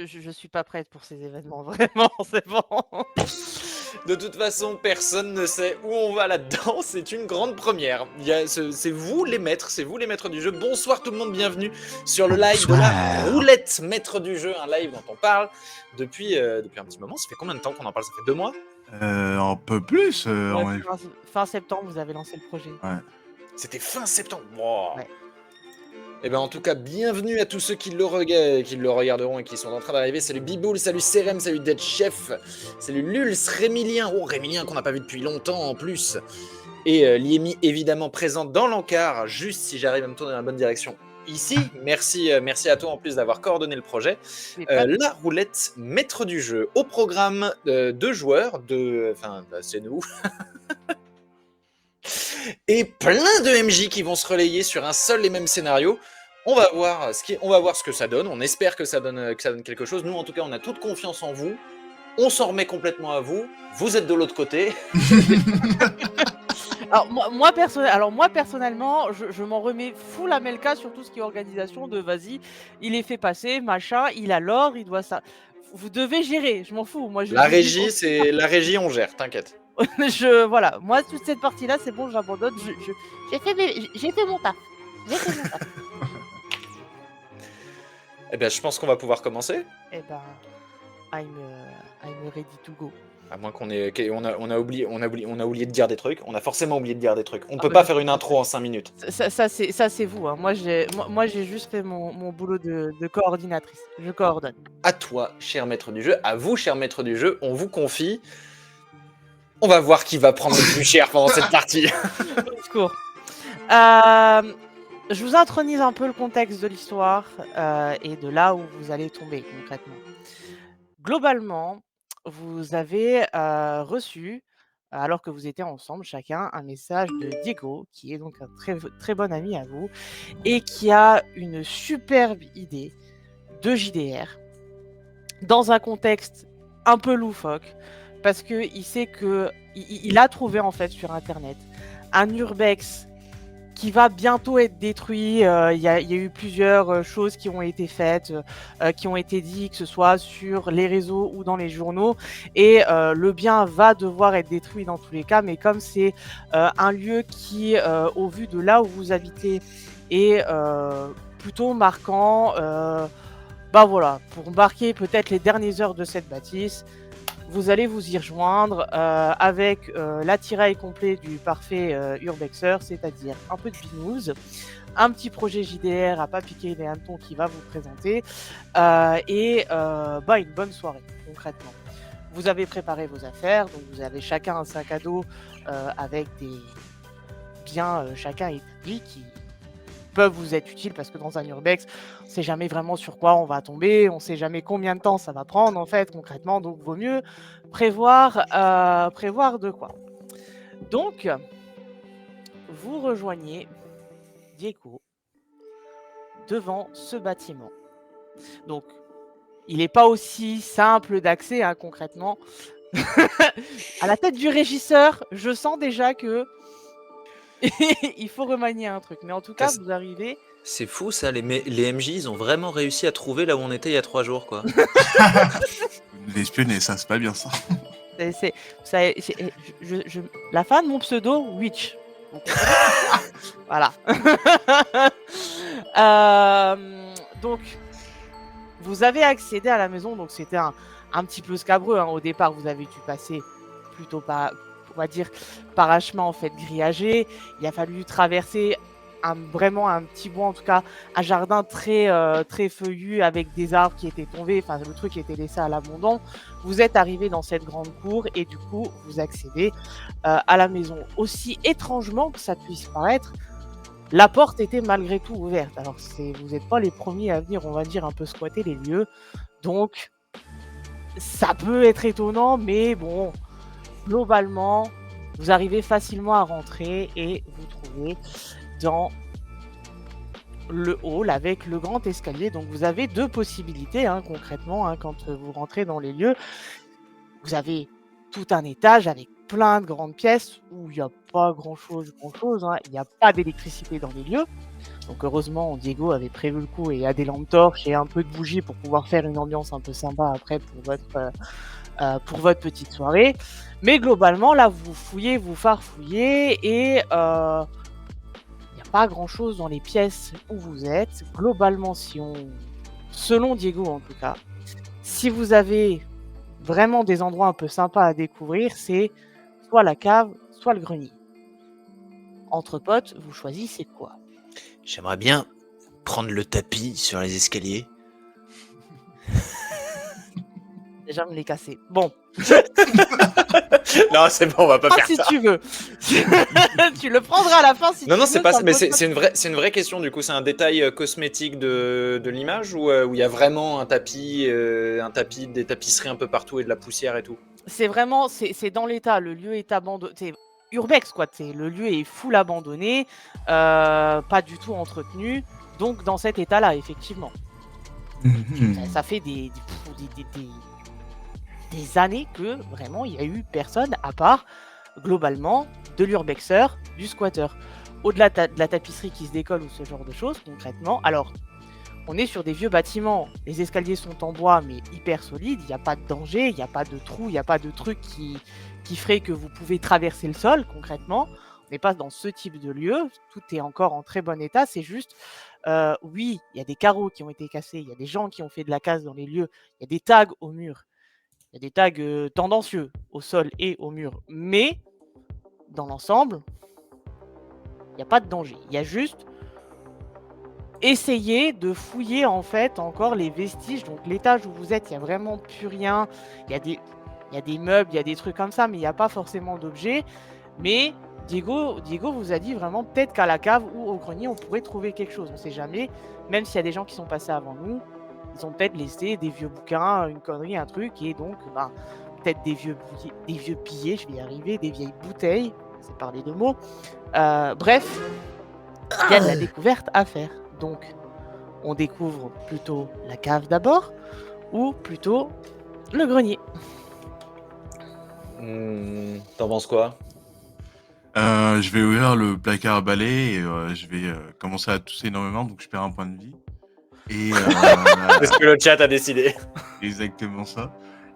je suis pas prête pour ces événements, vraiment, c'est bon. De toute façon, personne ne sait où on va là-dedans, c'est une grande première. C'est vous les maîtres, c'est vous les maîtres du jeu. Bonsoir tout le monde, bienvenue sur le live de la Bonsoir. roulette maître du jeu, un live dont on parle depuis un petit moment. Ça fait combien de temps qu'on en parle? Ça fait 2 mois? Un peu plus. Ouais, Ouais. fin septembre, vous avez lancé le projet. C'était fin septembre. Wow. Ouais. Et ben en tout cas, bienvenue à tous ceux qui le regarderont et qui sont en train d'arriver. Salut Biboul, salut Serem, salut Dead Chef, salut Luls, Rémilien, oh Rémilien qu'on n'a pas vu depuis longtemps en plus. Et Liemi évidemment présente dans l'encart, juste si j'arrive à me tourner dans la bonne direction ici. Merci à toi en plus d'avoir coordonné le projet. La roulette maître du jeu. Au programme 2 joueurs, c'est nous. Et plein de MJ qui vont se relayer sur un seul et même scénario. On va voir ce que ça donne. On espère que ça donne quelque chose. Nous, en tout cas, on a toute confiance en vous. On s'en remet complètement à vous. Vous êtes de l'autre côté. Alors moi personnellement, je m'en remets full à Melka sur tout ce qui est organisation de vas-y, il est fait passer, machin, il a l'or, il doit ça. Vous devez gérer, je m'en fous. Moi, La régie, on gère, t'inquiète. Voilà, moi toute cette partie-là, c'est bon, j'abandonne. J'ai fait mon taf. Eh bien, je pense qu'on va pouvoir commencer. Eh ben, I'm ready to go. À moins qu'on ait, on a oublié de dire des trucs. On a forcément oublié de dire des trucs. On peut pas faire une intro en 5 minutes. Ça c'est vous. Hein. Moi j'ai juste fait mon boulot de coordinatrice. Je coordonne. À toi, cher maître du jeu. À vous, cher maître du jeu. On vous confie. On va voir qui va prendre le plus cher pendant cette partie. Au secours. Je vous intronise un peu le contexte de l'histoire et de là où vous allez tomber concrètement. Globalement, vous avez reçu, alors que vous étiez ensemble chacun, un message de Diego, qui est donc un très, très bon ami à vous, et qui a une superbe idée de JDR, dans un contexte un peu loufoque, parce qu'il sait qu'il a trouvé en fait sur internet un urbex qui va bientôt être détruit. Il y a eu plusieurs choses qui ont été faites, qui ont été dites, que ce soit sur les réseaux ou dans les journaux. Et le bien va devoir être détruit dans tous les cas. Mais comme c'est un lieu qui, au vu de là où vous habitez, est plutôt marquant, voilà, pour marquer peut-être les dernières heures de cette bâtisse, vous allez vous y rejoindre avec l'attirail complet du parfait urbexer, c'est-à-dire un peu de binouze, un petit projet JDR à pas piquer les hannetons qui va vous présenter et une bonne soirée concrètement. Vous avez préparé vos affaires, donc vous avez chacun un sac à dos avec des biens chacun établis qui peuvent vous être utiles parce que dans un urbex, on ne sait jamais vraiment sur quoi on va tomber, on ne sait jamais combien de temps ça va prendre en fait concrètement, donc vaut mieux prévoir de quoi. Donc, vous rejoignez Diego devant ce bâtiment. Donc, il n'est pas aussi simple d'accès concrètement. À la tête du régisseur, je sens déjà que il faut remanier un truc, mais en tout cas, vous arrivez. C'est fou ça, les MJ, ils ont vraiment réussi à trouver là où on était il y a 3 jours, quoi. L'espionner, ça, c'est pas bien ça. La fin de mon pseudo, Witch. Voilà. Donc, vous avez accédé à la maison, donc c'était un petit peu scabreux. Au départ, vous avez dû passer plutôt pas, on va dire, parachement en fait grillagé. Il a fallu traverser vraiment un petit bois, en tout cas un jardin très très feuillu avec des arbres qui étaient tombés, enfin le truc était laissé à l'abandon. Vous êtes arrivé dans cette grande cour et du coup vous accédez à la maison. Aussi étrangement que ça puisse paraître, la porte était malgré tout ouverte. Alors vous n'êtes pas les premiers à venir, on va dire, un peu squatter les lieux, donc ça peut être étonnant, mais bon, globalement vous arrivez facilement à rentrer et vous trouvez dans le hall avec le grand escalier. Donc vous avez 2 possibilités concrètement quand vous rentrez dans les lieux. Vous avez tout un étage avec plein de grandes pièces où il y a pas grand-chose, hein. Il y a pas d'électricité dans les lieux. Donc heureusement, Diego avait prévu le coup et a des lampes torches et un peu de bougies pour pouvoir faire une ambiance un peu sympa après pour votre petite soirée. Mais globalement, là, vous fouillez, vous farfouillez et il n'y a pas grand-chose dans les pièces où vous êtes. Globalement, selon Diego en tout cas, si vous avez vraiment des endroits un peu sympas à découvrir, c'est soit la cave, soit le grenier. Entre potes, vous choisissez quoi? J'aimerais bien prendre le tapis sur les escaliers. Déjà me les casser. Bon, Non, c'est bon, on va pas faire si ça. tu veux. Tu le prendras à la fin si tu Non, veux. c'est pas ça ça, me mais pose pas c'est une vraie question du coup. C'est un détail cosmétique de l'image ou où il y a vraiment un tapis, des tapisseries un peu partout et de la poussière et tout. C'est vraiment, c'est dans l'état. Le lieu est abandonné. C'est urbex quoi. Le lieu est full abandonné, pas du tout entretenu. Donc dans cet état-là, effectivement, ça fait des années que vraiment il y a eu personne à part globalement de l'urbexeur, du squatter. Au-delà de la tapisserie qui se décolle ou ce genre de choses, concrètement. Alors, on est sur des vieux bâtiments, les escaliers sont en bois mais hyper solides, il n'y a pas de danger, il n'y a pas de trou, il n'y a pas de truc qui ferait que vous pouvez traverser le sol, concrètement. On n'est pas dans ce type de lieu, tout est encore en très bon état, c'est juste, oui, il y a des carreaux qui ont été cassés, il y a des gens qui ont fait de la casse dans les lieux, il y a des tags au mur, il y a des tags tendancieux au sol et au mur, mais dans l'ensemble, il n'y a pas de danger. Il y a juste essayer de fouiller en fait encore les vestiges. Donc l'étage où vous êtes, il n'y a vraiment plus rien. Il y a des meubles, il y a des trucs comme ça, mais il n'y a pas forcément d'objets. Mais Diego vous a dit vraiment peut-être qu'à la cave ou au grenier, on pourrait trouver quelque chose. On ne sait jamais. Même s'il y a des gens qui sont passés avant nous, ils ont peut-être laissé des vieux bouquins, une connerie, un truc. Et donc, peut-être des vieux pillés, je vais y arriver, des vieilles bouteilles. C'est parler de mots. Bref, il y a de la découverte à faire. Donc, on découvre plutôt la cave d'abord ou plutôt le grenier. T'en penses quoi? Je vais ouvrir le placard à balai et je vais commencer à tousser énormément, donc je perds un point de vie. Et C'est ce que le chat a décidé. exactement ça.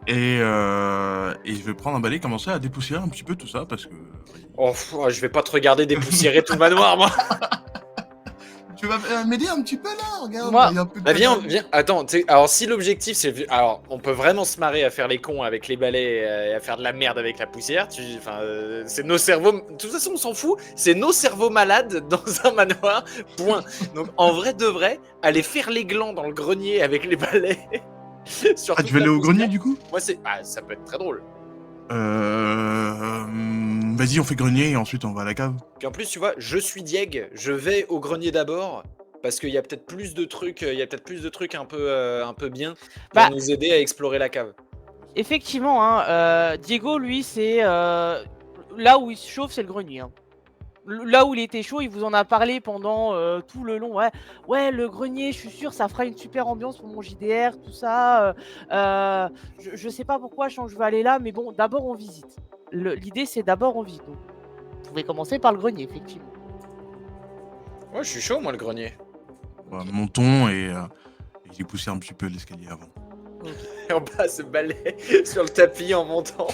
Et je vais prendre un balai, commencer à dépoussiérer un petit peu tout ça parce que. Oh, je vais pas te regarder dépoussiérer tout le manoir, moi. Tu vas m'aider un petit peu là, regarde. Moi- il y a un peu de Bah viens, placard. viens. Attends, alors si l'objectif c'est, alors on peut vraiment se marrer à faire les cons avec les balais et à faire de la merde avec la poussière. C'est nos cerveaux. De toute façon, on s'en fout. C'est nos cerveaux malades dans un manoir. Point. Donc en vrai de vrai, aller faire les glands dans le grenier avec les balais. sur Ah, toute tu vas la aller au poussière, grenier du coup? Moi ça peut être très drôle. Vas-y, on fait grenier et ensuite on va à la cave. Puis en plus, tu vois, je suis Dieg, je vais au grenier d'abord parce qu'il y a peut-être plus de trucs, un peu bien pour Bah- nous aider à explorer la cave. Effectivement, hein, Diego, lui, c'est là où il se chauffe, c'est le grenier. Hein. Là où il était chaud, il vous en a parlé pendant tout le long. Ouais, le grenier, je suis sûr, ça fera une super ambiance pour mon JDR, tout ça. Je sais pas pourquoi je vais aller là, mais bon, d'abord on visite. L'idée, c'est d'abord on visite. Donc, vous pouvez commencer par le grenier, effectivement. Ouais, je suis chaud, moi, le grenier. Montons et dépoussière un petit peu l'escalier avant. Et on passe le balai sur le tapis en montant.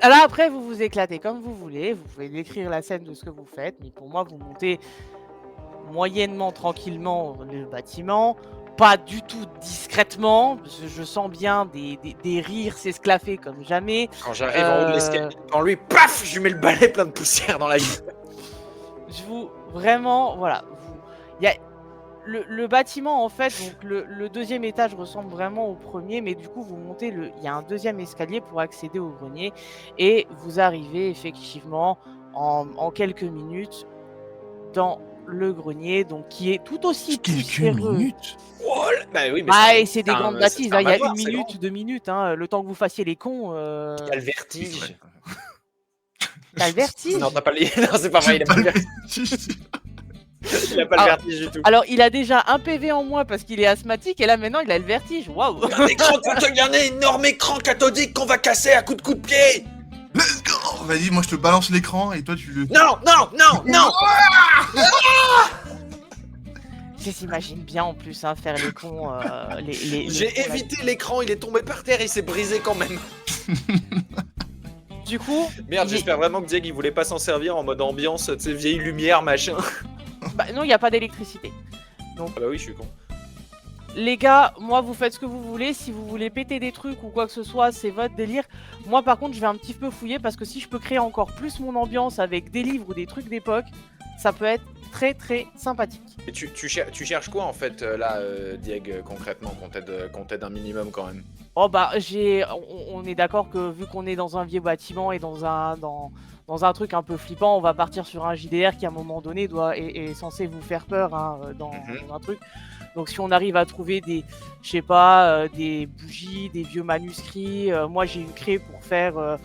Alors après, vous vous éclatez comme vous voulez. Vous pouvez décrire la scène de ce que vous faites, mais pour moi, vous montez moyennement tranquillement le bâtiment, pas du tout discrètement. Je sens bien des rires s'esclaffer comme jamais. Quand j'arrive en haut de l'escalier, devant lui, paf, je lui mets le balai plein de poussière dans la gueule. Vraiment, voilà. Il y a le bâtiment en fait, donc le deuxième étage ressemble vraiment au premier, mais du coup vous montez il y a un deuxième escalier pour accéder au grenier et vous arrivez effectivement en quelques minutes dans le grenier, donc qui est tout aussi Quelques poussiéreux. minutes. Oh là- bah oui, mais Ah, c'est des un- grandes c'est bâtisses, un hein, il y a manoir, 1 c'est minute, grand. 2 minutes, hein, le temps que vous fassiez les cons. Il y a le vertige. T'as le vertige. Non, t'as pas le... Non, c'est pas vrai, il a pas le vertige. Il a pas le Ah. vertige du tout. Alors il a déjà un PV en moins parce qu'il est asthmatique et là maintenant il a le vertige. Waouh. Il y a un écran, il y a un énorme écran cathodique qu'on va casser à coups de pied. vas-y, moi je te balance l'écran et toi tu le. Non, non, non, non. Je s'imagine bien en plus hein, faire les cons. Les J'ai cons, là. évité l'écran, il est tombé par terre, il s'est brisé quand même. Du coup, Merde, il est- j'espère vraiment que Diego il voulait pas s'en servir en mode ambiance, tu sais, vieille lumière, machin. bah, non, il n'y a pas d'électricité. Ah bah oui, je suis con. Les gars, moi vous faites ce que vous voulez, si vous voulez péter des trucs ou quoi que ce soit, c'est votre délire. Moi par contre je vais un petit peu fouiller parce que si je peux créer encore plus mon ambiance avec des livres ou des trucs d'époque, ça peut être très très sympathique. Et tu cherches quoi en fait là, Diego, concrètement, qu'on t'aide un minimum quand même? Oh bah on est d'accord que vu qu'on est dans un vieux bâtiment et dans un truc un peu flippant, on va partir sur un JDR qui à un moment donné est censé vous faire peur hein, dans un truc. Donc si on arrive à trouver des, je sais pas, des bougies, des vieux manuscrits, moi j'ai une craie pour faire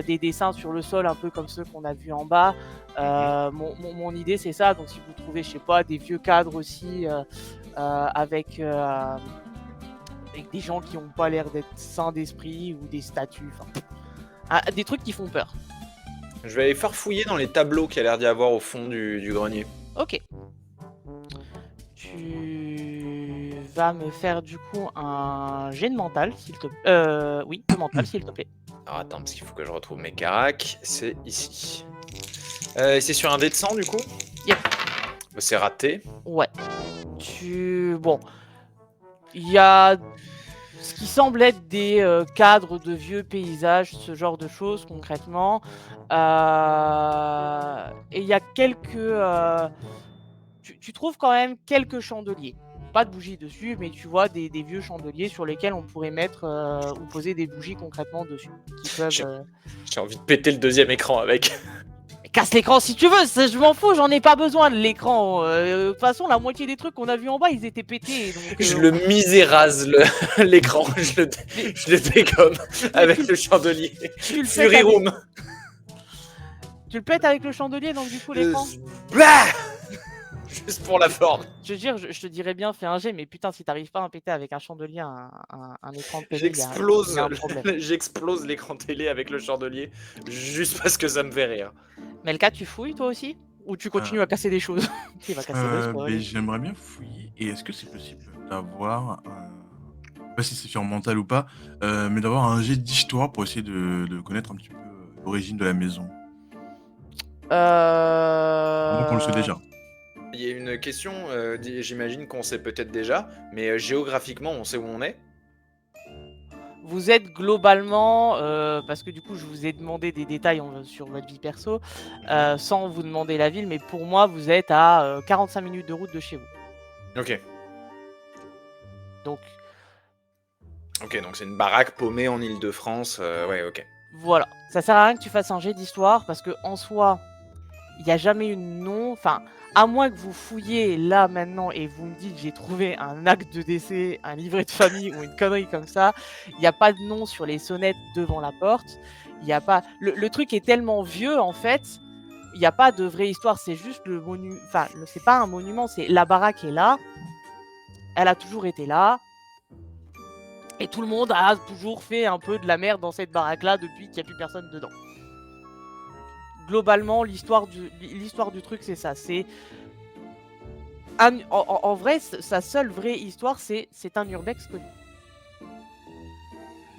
des dessins sur le sol un peu comme ceux qu'on a vus en bas. Mon idée c'est ça, donc si vous trouvez, je sais pas, des vieux cadres aussi avec des gens qui n'ont pas l'air d'être sains d'esprit ou des statues, des trucs qui font peur. Je vais aller farfouiller dans les tableaux qu'il y a l'air d'y avoir au fond du grenier. Ok. Tu vas me faire du coup un jet de mental, s'il te plaît. Oui, de mental, s'il te plaît. Alors attends, parce qu'il faut que je retrouve mes caracs. C'est ici. C'est sur un dé de 100 du coup? Yep. Bah, c'est raté. Ouais. Bon. Il y a ce qui semble être des cadres de vieux paysages, ce genre de choses concrètement. Et il y a quelques... Tu trouves quand même quelques chandeliers. Pas de bougies dessus, mais tu vois des vieux chandeliers sur lesquels on pourrait mettre ou poser des bougies concrètement dessus. Qui peuvent, J'ai envie de péter le deuxième écran avec. Casse l'écran si tu veux, ça, je m'en fous, j'en ai pas besoin de l'écran. De toute façon, la moitié des trucs qu'on a vus en bas, ils étaient pétés. Donc, Je le misérase l'écran, je le dégomme avec le chandelier. tu le Fury pètes avec- Room. Tu le pètes avec le chandelier, donc du coup l'écran. Bah juste pour la forme. Je veux dire, je te dirais bien, fais un jet, mais putain, si t'arrives pas à péter avec un chandelier un écran de télé, il y a un problème. J'explose l'écran télé avec le chandelier juste parce que ça me fait rire. Melka, tu fouilles toi aussi? Ou tu continues à casser des choses? Il va casser des choses. Mais j'aimerais bien fouiller. Et est-ce que c'est possible d'avoir. Je sais pas si c'est sur mental ou pas, mais d'avoir un jet d'histoire pour essayer de connaître un petit peu l'origine de la maison. Donc on le sait déjà. Il y a une question, j'imagine qu'on sait peut-être déjà, mais géographiquement, on sait où on est? Vous êtes globalement, parce que du coup je vous ai demandé des détails sur votre vie perso, sans vous demander la ville, mais pour moi vous êtes à 45 minutes de route de chez vous. Ok. Donc Ok, donc c'est une baraque paumée en Île-de-France, ouais, ok. voilà, ça sert à rien que tu fasses un jet d'histoire, parce que en soi, il n'y a jamais une nom, enfin, à moins que vous fouillez là maintenant et vous me dites j'ai trouvé un acte de décès, un livret de famille ou une connerie comme ça, il n'y a pas de nom sur les sonnettes devant la porte, il y a pas... Le truc est tellement vieux en fait, il n'y a pas de vraie histoire, c'est juste le monument, enfin, c'est pas un monument, c'est la baraque est là, elle a toujours été là, et tout le monde a toujours fait un peu de la merde dans cette baraque là depuis qu'il n'y a plus personne dedans. Globalement, l'histoire du truc, c'est ça. C'est en vrai, sa seule vraie histoire, c'est un urbex connu.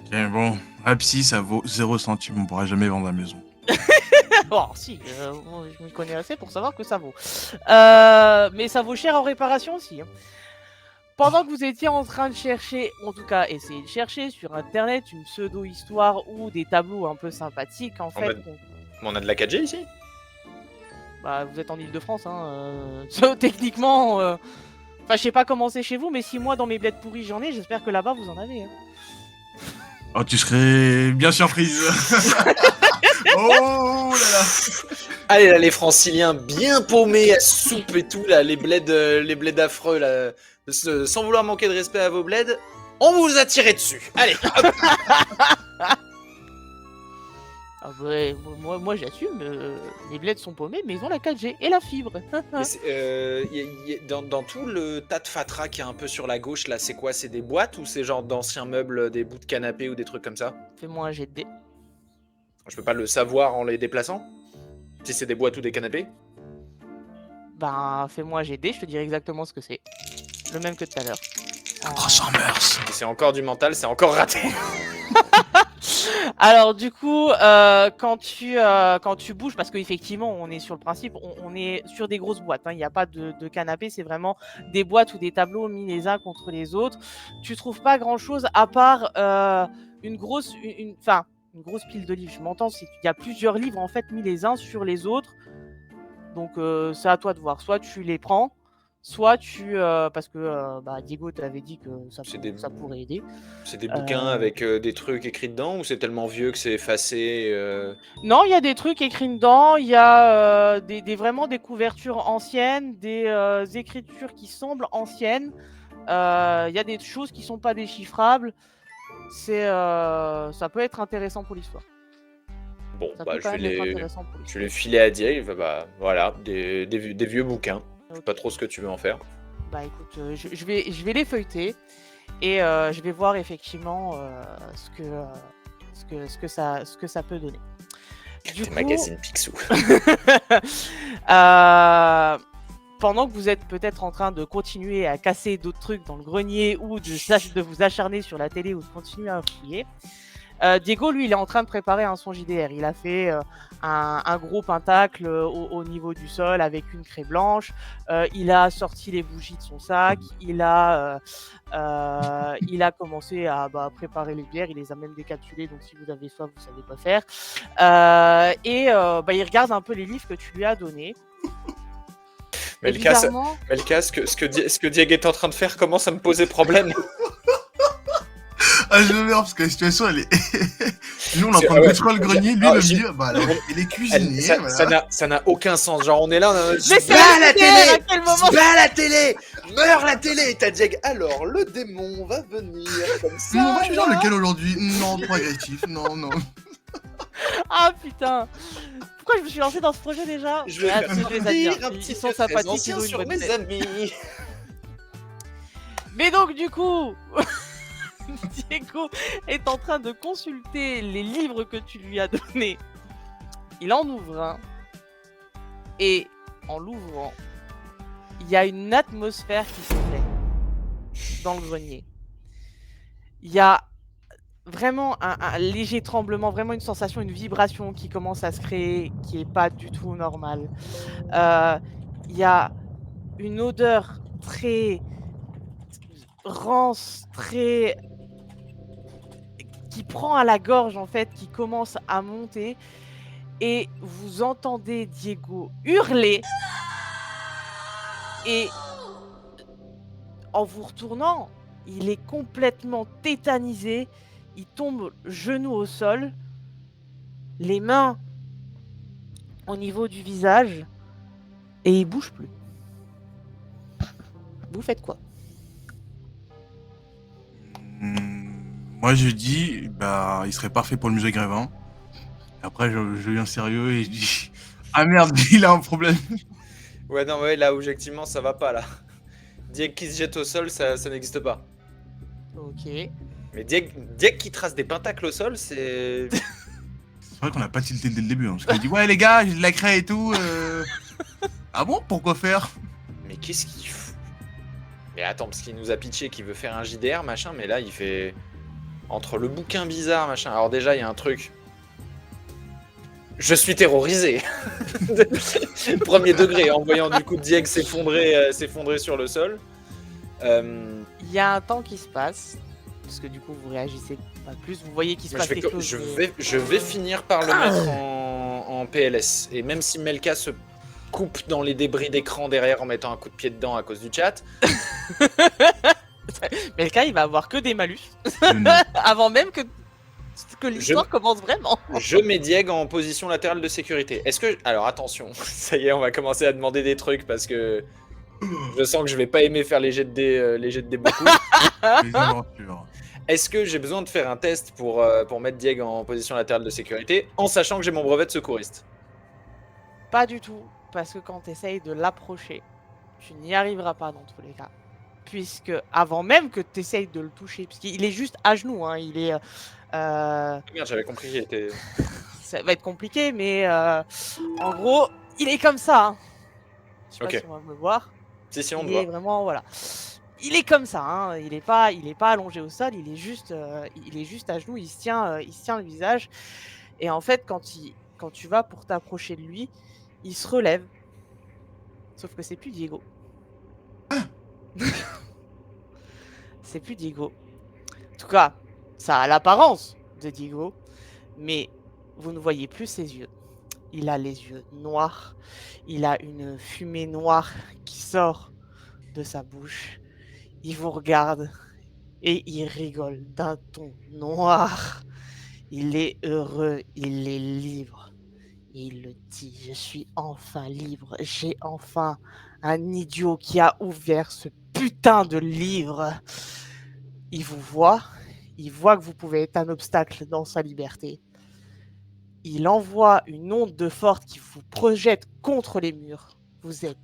Ok, bon, Rapsi, ça vaut 0 centime, on pourra jamais vendre la maison. Oh, si, je m'y connais assez pour savoir que ça vaut. Mais ça vaut cher en réparation aussi. Hein. Pendant que vous étiez en train de chercher, en tout cas, essayer de chercher sur internet une pseudo-histoire ou des tableaux un peu sympathiques, en fait. On a de la 4G ici? Bah, vous êtes en Île-de-France, hein. Techniquement, enfin, je sais pas comment c'est chez vous, mais si moi dans mes bleds pourris j'en ai, j'espère que là-bas vous en avez. Hein. Oh, tu serais bien surprise. Oh là là. Allez là, les franciliens bien paumés à soupe et tout, là, les bleds affreux, là. Sans vouloir manquer de respect à vos bleds, on vous a tiré dessus. Allez, hop. Ah ouais, moi j'assume, les bleds sont paumés, mais ils ont la 4G et la fibre. Dans tout le tas de fatras qui est un peu sur la gauche, là, c'est quoi? C'est des boîtes ou c'est genre d'anciens meubles, des bouts de canapé ou des trucs comme ça? Fais-moi un jet de dés. Je peux pas le savoir en les déplaçant? Si c'est des boîtes ou des canapés? Ben, fais-moi un jet de dés, je te dirai exactement ce que c'est. Le même que tout à l'heure. Transformers. Si c'est encore du mental, c'est encore raté. Alors du coup, quand tu bouges, parce qu'effectivement, on est sur le principe, on est sur des grosses boîtes, hein, il n'y a pas de canapé, c'est vraiment des boîtes ou des tableaux mis les uns contre les autres. Tu trouves pas grand-chose à part une grosse pile de livres. Je m'entends, c'est qu'il y a plusieurs livres en fait mis les uns sur les autres. Donc c'est à toi de voir. Soit tu les prends, soit parce que Diego t'avait dit que ça pourrait aider. C'est des bouquins avec des trucs écrits dedans ou c'est tellement vieux que c'est effacé Non, il y a des trucs écrits dedans, il y a vraiment des couvertures anciennes, des écritures qui semblent anciennes. Il y a des choses qui sont pas déchiffrables. Ça peut être intéressant pour l'histoire. Bon, Ça peut quand même être intéressant pour je l'histoire. vais les filer à Diego. Voilà, des vieux bouquins. Je sais Ok. pas trop ce que tu veux en faire. Bah écoute, je vais les feuilleter et je vais voir effectivement ce que ça peut donner. Du Tes coup, magazines Picsou. pendant que vous êtes peut-être en train de continuer à casser d'autres trucs dans le grenier ou de vous acharner sur la télé ou de continuer à fouiller, Diego, lui, il est en train de préparer un son JDR. Il a fait un gros pentacle au niveau du sol avec une craie blanche. Il a sorti les bougies de son sac. Il a commencé à préparer les bières. Il les a même décapsulées. Donc, si vous avez soif, vous savez quoi faire. Il regarde un peu les livres que tu lui as donnés. Mais le cas, ce que Diego est en train de faire commence à me poser problème. Ah, je le parce que la situation, elle est. Nous, on est en train de détruire le grenier, lui, il me dit, bah alors, il est cuisinier. Voilà. Ça n'a aucun sens. Genre, on est là, on a... Mais c'est la télé. À quel moment la télé. Meurs la télé. Et t'as Diego. Alors, le démon va venir comme ça. Non, je suis dans lequel aujourd'hui? Non, trop agressif. Non. Ah putain! Pourquoi je me suis lancé dans ce projet déjà? Je vais dire un petit ils sont sympathiques, ils ont une sur bonne mes tête. amis. Mais donc du coup, Diego est en train de consulter les livres que tu lui as donnés. Il en ouvre un. Et en l'ouvrant, il y a une atmosphère qui se fait dans le grenier. Il y a vraiment un léger tremblement, vraiment une sensation, une vibration qui commence à se créer, qui est pas du tout normale. Il y a une odeur très rance, qui prend à la gorge en fait, qui commence à monter, et vous entendez Diego hurler, et en vous retournant, il est complètement tétanisé. Il tombe genou au sol, les mains au niveau du visage, et il bouge plus. Vous faites quoi? Moi, je dis, il serait parfait pour le musée Grévin. Et après, je viens sérieux et je dis, ah merde, il a un problème. Ouais, non, ouais, là, objectivement, ça va pas, là. Diego qui se jette au sol, ça n'existe pas. Ok. Mais Diego qui trace des pentacles au sol, c'est... C'est vrai qu'on a pas tilté dès le début, hein, parce qu'il dit, ouais, les gars, j'ai de la craie et tout. Ah bon, pourquoi faire? Mais qu'est-ce qu'il fout? Mais attends, parce qu'il nous a pitché qu'il veut faire un JDR, machin, mais là, il fait... Entre le bouquin bizarre, machin... Alors déjà, il y a un truc... Je suis terrorisé. Premier degré, en voyant du coup Diego s'effondrer sur le sol. Il y a un temps qui se passe, parce que du coup vous réagissez pas plus, vous voyez qu'il se passe quelque chose. Je vais finir par le mettre en PLS. Et même si Melka se coupe dans les débris d'écran derrière en mettant un coup de pied dedans à cause du chat. Mais le cas, il va avoir que des malus avant même que l'histoire commence vraiment. Je mets Diego en position latérale de sécurité. Est-ce que... Alors attention, ça y est, on va commencer à demander des trucs parce que je sens que je vais pas aimer faire les jets de dés beaucoup. Les aventures. Est-ce que j'ai besoin de faire un test pour mettre Diego en position latérale de sécurité en sachant que j'ai mon brevet de secouriste? Pas du tout, parce que quand tu essayes de l'approcher, tu n'y arriveras pas dans tous les cas. Puisque avant même que tu essayes de le toucher, parce qu'il est juste à genoux, hein, il est... Merde, j'avais compris qu'il était... ça va être compliqué, mais en gros, il est comme ça. Hein. Je sais pas Ok. si on va me voir. Si, on Il te est voit. vraiment, voilà. Il est comme ça, hein. Il est pas allongé au sol, il est juste à genoux, il se tient le visage. Et en fait, quand tu vas pour t'approcher de lui, il se relève. Sauf que c'est plus Diego. C'est plus Diego. En tout cas, ça a l'apparence de Diego, mais vous ne voyez plus ses yeux. Il a les yeux noirs, il a une fumée noire qui sort de sa bouche. Il vous regarde et il rigole d'un ton noir. Il est heureux, il est libre. Il le dit, je suis enfin libre, j'ai enfin un idiot qui a ouvert ce putain de livre. Il vous voit, il voit que vous pouvez être un obstacle dans sa liberté. Il envoie une onde de force qui vous projette contre les murs. Vous êtes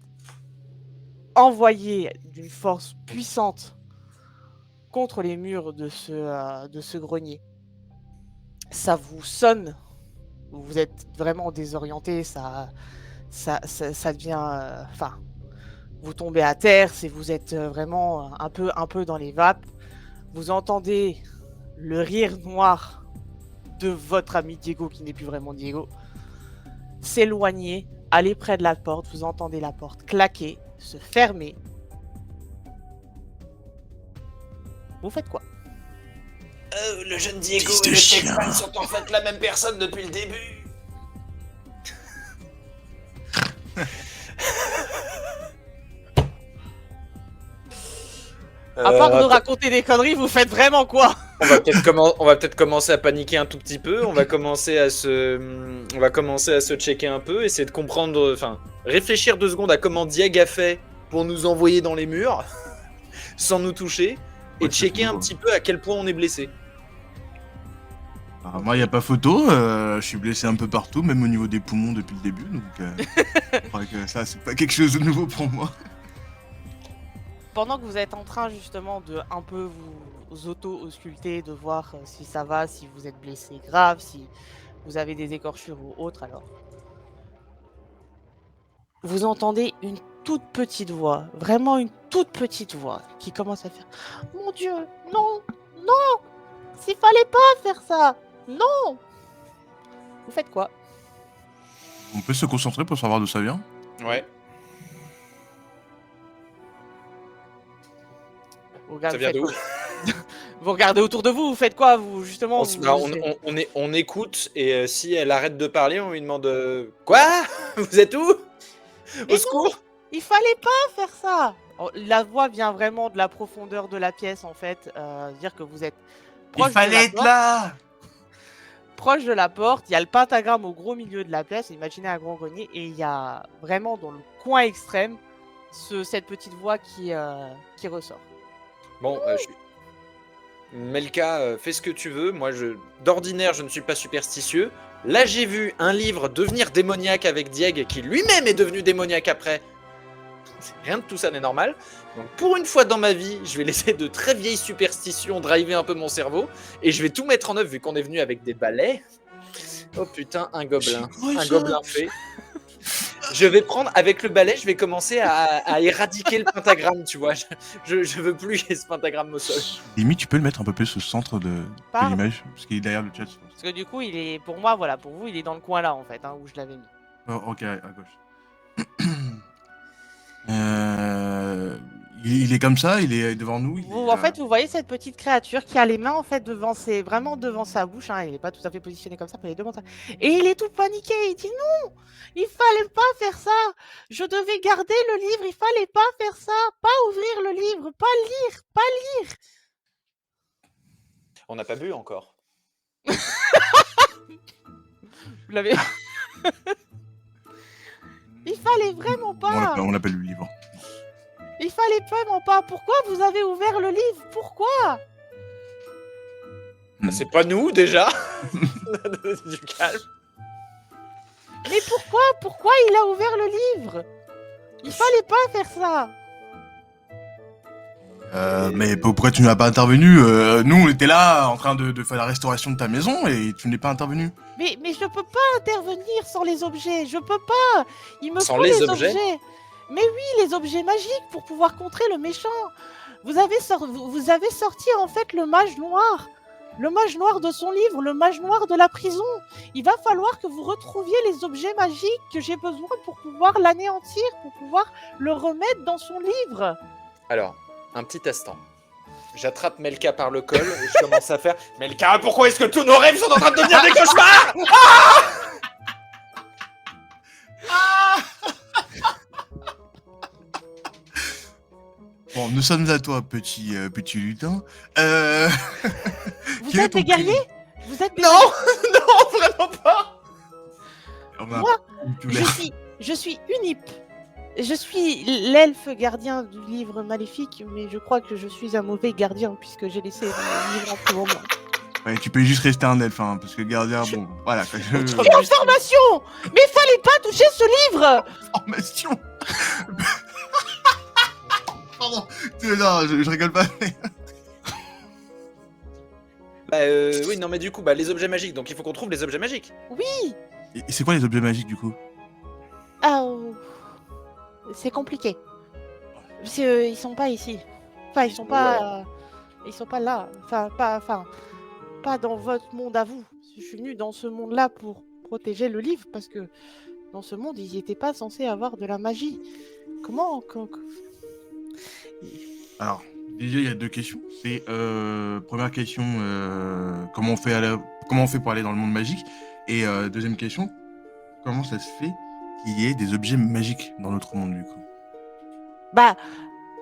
envoyé d'une force puissante contre les murs de ce grenier. Ça vous sonne, vous êtes vraiment désorienté, ça devient... Enfin, vous tombez à terre, vous êtes vraiment un peu dans les vapes. Vous entendez le rire noir de votre ami Diego, qui n'est plus vraiment Diego, s'éloigner, aller près de la porte. Vous entendez la porte claquer, se fermer. Vous faites quoi? Le jeune Diego Fils et de le chien. Texan sont en fait la même personne depuis le début. À part de Attends, raconter des conneries, vous faites vraiment quoi? on va peut-être commencer à paniquer un tout petit peu. On va commencer à se checker un peu, essayer de comprendre, enfin, réfléchir 2 secondes à comment Dieg a fait pour nous envoyer dans les murs sans nous toucher et Ouais, c'est checker un tout. petit peu à quel point on est blessé. Alors, moi, il n'y a pas photo. Je suis blessé un peu partout, même au niveau des poumons depuis le début. Donc, je crois que ça, c'est pas quelque chose de nouveau pour moi. Pendant que vous êtes en train justement de un peu vous auto-ausculter, de voir si ça va, si vous êtes blessé grave, si vous avez des écorchures ou autre, alors vous entendez une toute petite voix, vraiment une toute petite voix, qui commence à faire « Mon Dieu, non, non, s'il fallait pas faire ça, non !» Vous faites quoi? On peut se concentrer pour savoir d'où ça vient. Ouais. Vous regardez, Ça vient faites d'où? quoi? Vous regardez autour de vous, vous faites quoi? Vous justement, On écoute et si elle arrête de parler, on lui demande quoi? Vous êtes où? Mais Au secours? il fallait pas faire ça. Oh, la voix vient vraiment de la profondeur de la pièce en fait, dire que vous êtes proche de la porte. là. Proche de la porte, il y a le pentagramme au gros milieu de la pièce. Imaginez un grand grenier et il y a vraiment dans le coin extrême cette petite voix qui ressort. Bon, Melka, fais ce que tu veux. Moi, d'ordinaire, je ne suis pas superstitieux. Là, j'ai vu un livre devenir démoniaque avec Dieg, qui lui-même est devenu démoniaque après. Rien de tout ça n'est normal. Donc, pour une fois dans ma vie, je vais laisser de très vieilles superstitions driver un peu mon cerveau. Et je vais tout mettre en œuvre, vu qu'on est venu avec des balais. Oh putain, un gobelin. Un gobelin fait. Je vais prendre, avec le balai, je vais commencer à éradiquer le pentagramme, tu vois. Je veux plus qu'il y ait ce pentagramme au sol. Limite, tu peux le mettre un peu plus au centre de Pardon. l'image, parce qu'il est derrière le chat. Parce que du coup, il est pour moi, voilà, pour vous, il est dans le coin là en fait, hein, où je l'avais mis. Oh, ok, à gauche. Il est comme ça, il est devant nous. En fait, vous voyez cette petite créature qui a les mains en fait vraiment devant sa bouche. Hein, il n'est pas tout à fait positionné comme ça, mais il est devant ça. Et il est tout paniqué. Il dit non, il fallait pas faire ça. Je devais garder le livre. Il fallait pas faire ça. Pas ouvrir le livre. Pas lire. Pas lire. On n'a pas bu encore. Vous l'avez. Il fallait vraiment pas. On l'appelle le livre. Il fallait vraiment pas. Pourquoi vous avez ouvert le livre? Pourquoi? C'est pas nous déjà. Du calme. Mais pourquoi il a ouvert le livre? Il fallait pas faire ça. Mais pourquoi tu n'as pas intervenu? Nous, on était là en train de faire la restauration de ta maison et tu n'es pas intervenu. Mais je peux pas intervenir sans les objets, je peux pas. Il me Sans faut les les objets? Mais oui, les objets magiques pour pouvoir contrer le méchant. Vous avez sorti en fait le mage noir. Le mage noir de son livre, le mage noir de la prison. Il va falloir que vous retrouviez les objets magiques que j'ai besoin pour pouvoir l'anéantir, pour pouvoir le remettre dans son livre. Alors, un petit instant. J'attrape Melka par le col et je commence à faire Melka, pourquoi est-ce que tous nos rêves sont en train de devenir des cauchemars? Bon, nous sommes à toi, petit lutin. Vous Quel est êtes ton des guerriers? prénom? Vous êtes des Non, non, vraiment pas. Moi, je suis Unip. Je suis l'elfe gardien du livre maléfique, mais je crois que je suis un mauvais gardien puisque j'ai laissé mon livre en tout moment. Ouais, tu peux juste rester un elfe, hein, parce que gardien, bon, voilà. Information! Mais fallait pas toucher ce livre! Formation. Pardon. Non, je rigole pas. Oui, non, mais du coup, les objets magiques. Donc il faut qu'on trouve les objets magiques. Oui! Et c'est quoi les objets magiques du coup? Ah, c'est compliqué. Parce que, ils sont pas ici. Enfin, ils sont pas là. Pas dans votre monde à vous. Je suis venue dans ce monde-là pour protéger le livre parce que dans ce monde, ils n'étaient pas censés avoir de la magie. Comment Alors, déjà, il y a deux questions. C'est première question, comment on fait pour aller dans le monde magique? Et deuxième question, comment ça se fait qu'il y ait des objets magiques dans notre monde du coup? Bah,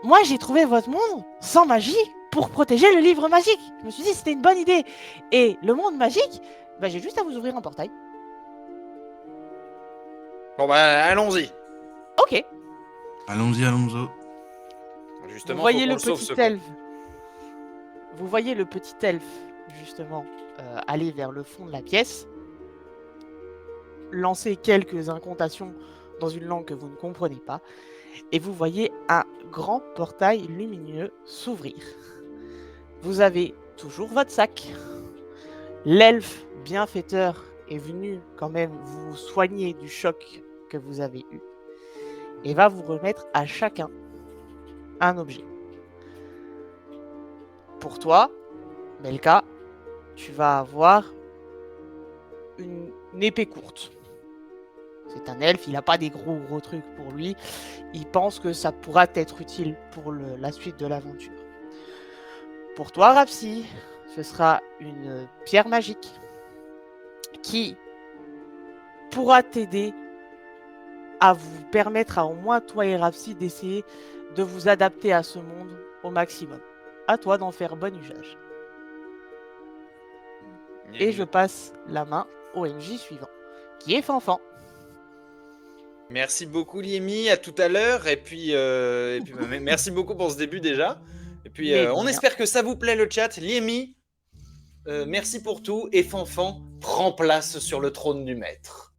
moi j'ai trouvé votre monde sans magie pour protéger le livre magique. Je me suis dit c'était une bonne idée. Et le monde magique, j'ai juste à vous ouvrir un portail. Bon, allons-y. Ok. Allons-y. Justement, Vous voyez faut qu'on le sauve, petit ce con. elfe. Vous voyez le petit elfe, justement, aller vers le fond de la pièce, lancer quelques incantations dans une langue que vous ne comprenez pas, et vous voyez un grand portail lumineux s'ouvrir. Vous avez toujours votre sac. L'elfe bienfaiteur est venu quand même vous soigner du choc que vous avez eu et va vous remettre à chacun un objet. Pour toi, Melka, tu vas avoir une épée courte. C'est un elfe, il n'a pas des gros trucs pour lui. Il pense que ça pourra être utile pour la suite de l'aventure. Pour toi, Rapsi, ce sera une pierre magique qui pourra t'aider à vous permettre à au moins toi et Rapsi d'essayer de vous adapter à ce monde au maximum. À toi d'en faire bon usage. Et je passe la main au MJ suivant, qui est Fanfan. Merci beaucoup, Liemi. À tout à l'heure. Et puis merci beaucoup pour ce début déjà. Et puis, on espère que ça vous plaît le chat. Liemi, merci pour tout. Et Fanfan, prends place sur le trône du maître.